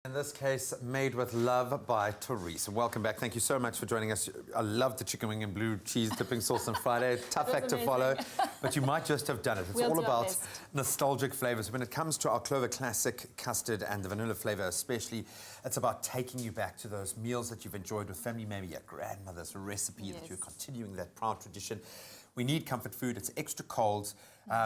In this case, made with love by Therese. Welcome back. Thank you so much for joining us. I love the chicken wing and blue cheese dipping sauce on Friday. Tough act to follow, but you might just have done it. It's all about nostalgic flavors. When it comes to our Clover Classic Custard and the vanilla flavor especially, it's about taking you back to those meals that you've enjoyed with family, maybe your grandmother's recipe that you're continuing that proud tradition. We need comfort food. It's extra cold.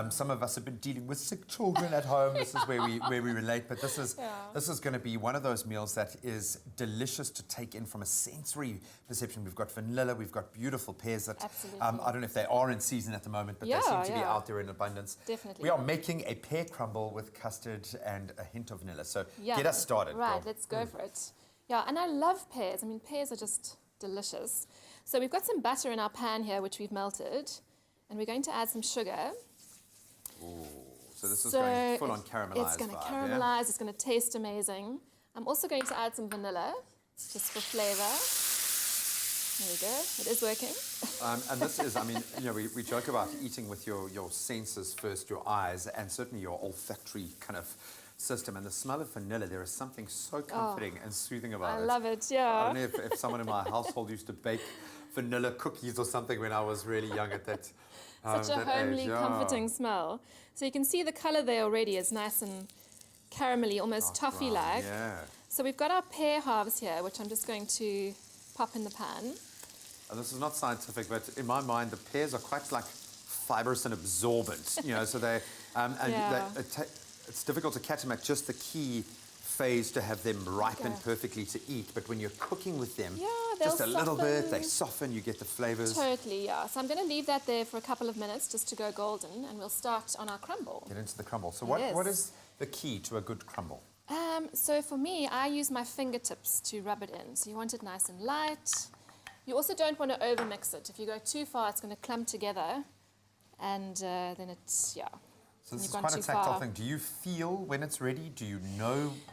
Some of us have been dealing with sick children at home. This is where we relate. But this is going to be one of those meals that is delicious to take in from a sensory perception. We've got vanilla. We've got beautiful pears that I don't know if they are in season at the moment, but they seem to be out there in abundance. Definitely. We are making a pear crumble with custard and a hint of vanilla. So get us started. Right, let's go for it. Yeah, and I love pears. I mean, pears are just delicious. So we've got some butter in our pan here, which we've melted, and we're going to add some sugar. Ooh, so this is going full on caramelized. It's going to caramelize, it's going to taste amazing. I'm also going to add some vanilla, just for flavor. There we go, it is working. And this is, I mean, you know, we joke about eating with your senses first, your eyes, and certainly your olfactory kind of system. And the smell of vanilla, there is something so comforting and soothing about it. I love it, yeah. I don't know if someone in my household used to bake vanilla cookies or something when I was really young at that Such a homely, comforting smell. So you can see the color there already is nice and caramelly, almost toffee-like. Yeah. So we've got our pear halves here, which I'm just going to pop in the pan. And this is not scientific, but in my mind, the pears are quite like fibrous and absorbent, you know, so they, it's difficult to catch them at just the key phase to have them ripen perfectly to eat, but when you're cooking with them, just a little bit, they soften, you get the flavors. Totally, yeah. So I'm going to leave that there for a couple of minutes just to go golden, and we'll start on our crumble. Get into the crumble. So what is the key to a good crumble? So for me, I use my fingertips to rub it in. So you want it nice and light. You also don't want to overmix it. If you go too far, it's going to clump together, and then it's, So this is quite a tactile thing. Do you feel when it's ready? Do you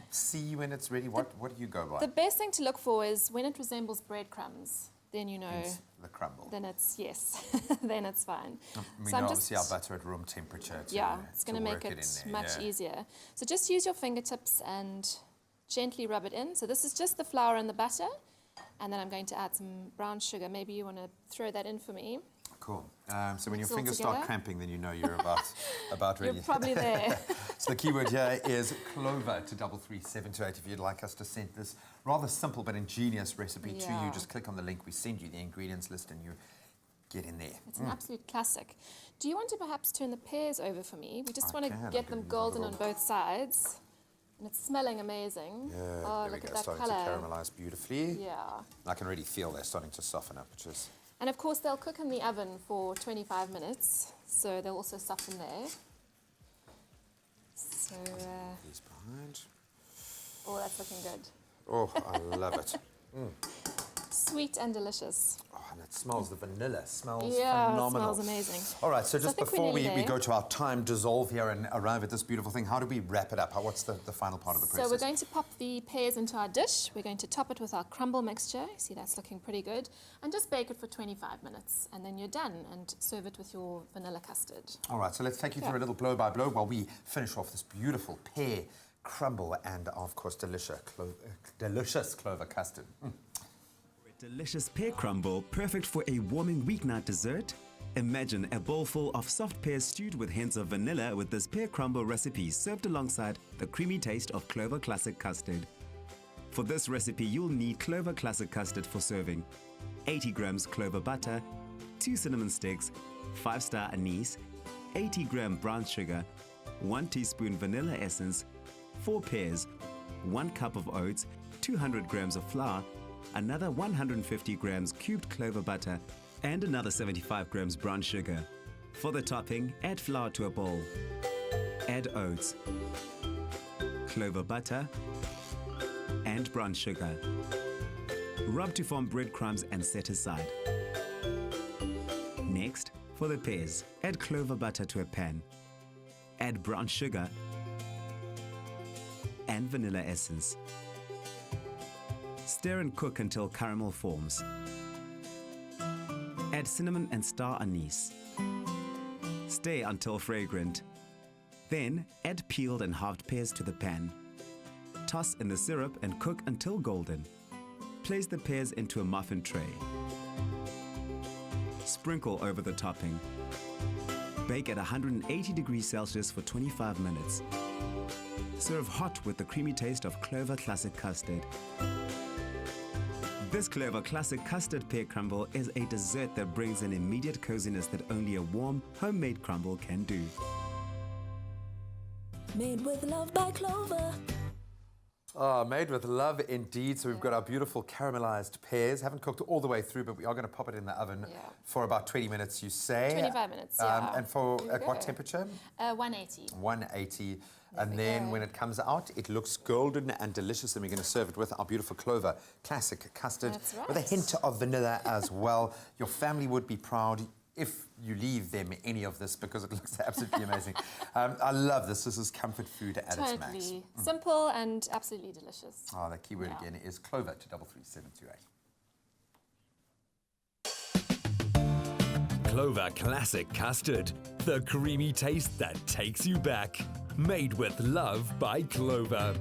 see when it's ready? What do you go by? The best thing to look for is when it resembles breadcrumbs. Then you know. Hence the crumble. Then it's, then it's fine. We know obviously our butter at room temperature it's going to make it much easier. So just use your fingertips and gently rub it in. So this is just the flour and the butter. And then I'm going to add some brown sugar. Maybe you want to throw that in for me. Cool. So when your fingers start cramping, then you know you're about ready. You're probably there. So the keyword here is Clover to 33728 if you'd like us to send this rather simple but ingenious recipe to you. Just click on the link. We send you the ingredients list and you get in there. It's an absolute classic. Do you want to perhaps turn the pears over for me? We just want to get them golden on both sides. And it's smelling amazing. Yeah, oh, there look we at go. that Starting color. to caramelize beautifully. Yeah. I can already feel they're starting to soften up, which is... And of course, they'll cook in the oven for 25 minutes, so they'll also soften there. So, these behind. Oh, that's looking good. Oh, I love it. Sweet and delicious. Oh, and it smells, the vanilla smells phenomenal. It smells amazing. All right, so just before we go to our time dissolve here and arrive at this beautiful thing, how do we wrap it up? What's the final part of the process? So we're going to pop the pears into our dish. We're going to top it with our crumble mixture. See, that's looking pretty good. And just bake it for 25 minutes, and then you're done, and serve it with your vanilla custard. All right, so let's take you through a little blow by blow while we finish off this beautiful pear crumble and, of course, delicious Clover custard. Delicious pear crumble, perfect for a warming weeknight dessert? Imagine a bowl full of soft pears stewed with hints of vanilla with this pear crumble recipe served alongside the creamy taste of Clover Classic Custard. For this recipe, you'll need Clover Classic Custard for serving. 80 grams clover butter, 2 cinnamon sticks, 5-star anise, 80-gram brown sugar, 1 teaspoon vanilla essence, 4 pears, 1 cup of oats, 200 grams of flour, another 150 grams cubed clover butter, and another 75 grams brown sugar. For the topping, add flour to a bowl. Add oats, clover butter, and brown sugar. Rub to form breadcrumbs and set aside. Next, for the pears, add clover butter to a pan. Add brown sugar and vanilla essence. Stir and cook until caramel forms. Add cinnamon and star anise. Stir until fragrant. Then add peeled and halved pears to the pan. Toss in the syrup and cook until golden. Place the pears into a muffin tray. Sprinkle over the topping. Bake at 180 degrees Celsius for 25 minutes. Serve hot with the creamy taste of Clover Classic Custard. This Clover Classic Custard Pear Crumble is a dessert that brings an immediate coziness that only a warm, homemade crumble can do. Made with love by Clover. Oh, made with love indeed. So we've got our beautiful caramelized pears. Haven't cooked all the way through, but we are going to pop it in the oven for about 20 minutes, you say. 25 minutes, yeah. And at what temperature? 180. 180. And then when it comes out, it looks golden and delicious. And we're going to serve it with our beautiful Clover Classic Custard. That's right. With a hint of vanilla as well. Your family would be proud if you leave them any of this because it looks absolutely amazing. I love this. This is comfort food at its max. Totally. Simple and absolutely delicious. Oh, the keyword again is Clover to 33728. Clover Classic Custard, the creamy taste that takes you back. Made with love by Clover.